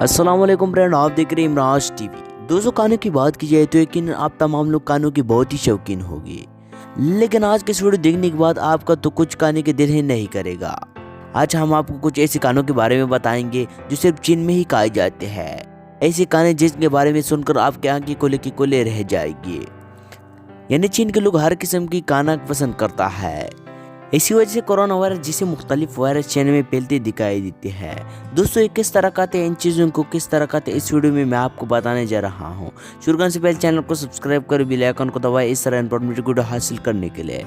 अस्सलाम वालेकुम फ्रेंड, आप देख रहे हैं इमराज टीवी। दोस्तों, कानों की बात की जाए तो यकीन आप तमाम लोग कानों की बहुत ही शौकीन होगी, लेकिन आज के इस वीडियो देखने के बाद आपका तो कुछ खाने के दिल ही नहीं करेगा। आज हम आपको कुछ ऐसे कानों के बारे में बताएंगे जो सिर्फ चीन में ही खाए जाते हैं। ऐसे काने जिसके बारे में सुनकर आपके आंखें कोले की कोले रह जाएगी। यानी चीन के लोग हर किस्म की काना पसंद करता है। इसी वजह से कोरोना वायरस जिसे मुख्तलिफ वायरस चीन में फैलते दिखाई देते हैं। दोस्तों, ये किस तरह का थे, इन चीज़ों को किस तरह का थे, इस वीडियो में मैं आपको बताने जा रहा हूँ। शुरू करने से पहले चैनल को सब्सक्राइब कर बेल आइकन को दबाएं इस तरह इंफॉर्मेटिव वीडियो हासिल करने के लिए।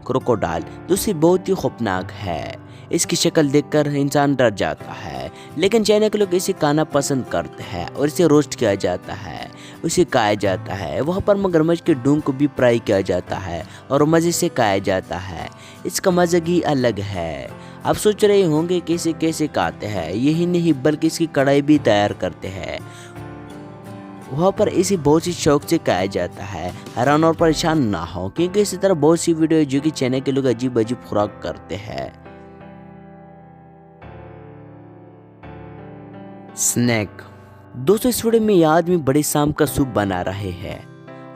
क्रोकोडाइल दोस्तों बहुत ही खौफनाक है। इसकी शक्ल देखकर इंसान डर जाता है, लेकिन चाइना के लोग इसे खाना पसंद करते हैं और इसे रोस्ट किया जाता है, उसे खाया जाता है। वहाँ पर मगरमच्छ के डूंग को भी फ्राई किया जाता है और मज़े से खाया जाता है। इसका मज़ा ही अलग है। आप सोच रहे होंगे कैसे कैसे खाते हैं। यही नहीं बल्कि इसकी कढ़ाई भी तैयार करते हैं। वहाँ पर इसे बहुत सी शौक से खाया जाता है। हैरान और परेशान ना हो, क्योंकि इसी तरह बहुत सी वीडियो जो कि चाइना के लोग अजीब अजीब खुराक करते हैं। स्नैक दोस्तों, इस वीडियो में यह आदमी बड़े सांप का सूप बना रहे हैं।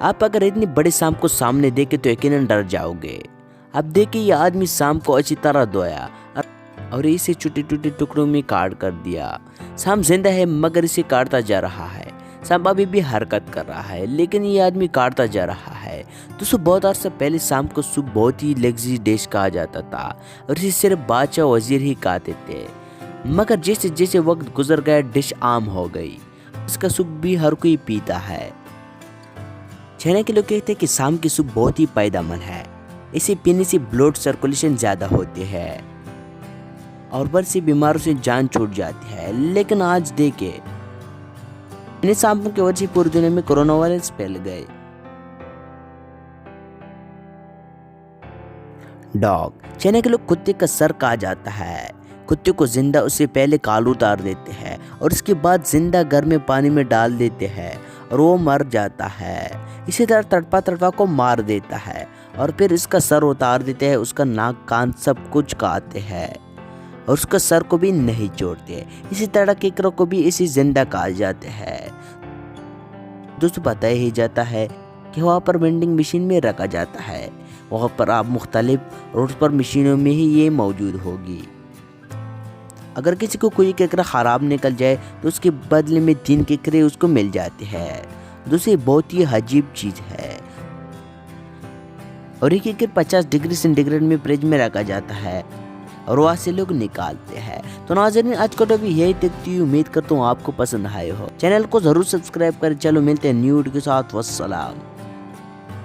आप अगर इतनी बड़े सांप को सामने देखे तो यकीनन डर जाओगे। अब देखिए, यह आदमी सांप को अच्छी तरह धोया और इसे छोटे छोटे टुकड़ों में काट कर दिया। सांप जिंदा है मगर इसे काटता जा रहा है। सांप अभी भी हरकत कर रहा है, लेकिन ये आदमी काटता जा रहा है। दोस्तों, बहुत अर्सा पहले सांप को सूप बहुत ही लग्जरी डिश कहा जाता था और इसे सिर्फ बादशाह वजीर ही खाते थे। मगर जैसे जैसे वक्त गुजर गया डिश आम हो गई। इसका सूप भी हर कोई पीता है। चाइना के लोग कहते हैं कि सांप की सूप बहुत ही फायदेमंद है। इसे पीने से ब्लड सर्कुलेशन ज्यादा होती है और बहुत सी बीमारों से जान छूट जाती है। लेकिन आज देखे, इन सांपों की वजह से पूरी दुनिया में कोरोना वायरस फैल गए। डॉग चाइना के लोग कुत्ते का सर कहा जाता है। कुत्ते को जिंदा उससे पहले काल उतार देते हैं और उसके बाद जिंदा गर्म पानी में डाल देते हैं और वो मर जाता है। इसी तरह तड़पा तड़पा को मार देता है और फिर इसका सर उतार देते हैं। उसका नाक कान सब कुछ काटते हैं और उसका सर को भी नहीं छोड़ते। इसी तरह केकड़ों को भी इसी जिंदा कहा जाते हैं। दोस्तों, बताया ही जाता है कि वहाँ पर वेंडिंग मशीन में रखा जाता है। वहाँ पर आप मुख्तलिफ रोड पर मशीनों में ही ये मौजूद होगी। अगर किसी को कोई केकड़ा ख़राब निकल जाए तो उसके बदले में 3 केकड़े उसको मिल जाते हैं। दूसरी बहुत ही अजीब चीज़ है और एक केकड़ा 50 डिग्री सेंटीग्रेड में फ्रिज में रखा जाता है और वहाँ से लोग निकालते हैं। तो नाज़रीन, आज का टॉपिक यही देखती हूँ। उम्मीद करता हूँ आपको पसंद आए हो। चैनल को ज़रूर सब्सक्राइब करें। चलो मिलते हैं न्यू वीडियो के साथ। वस्सलाम।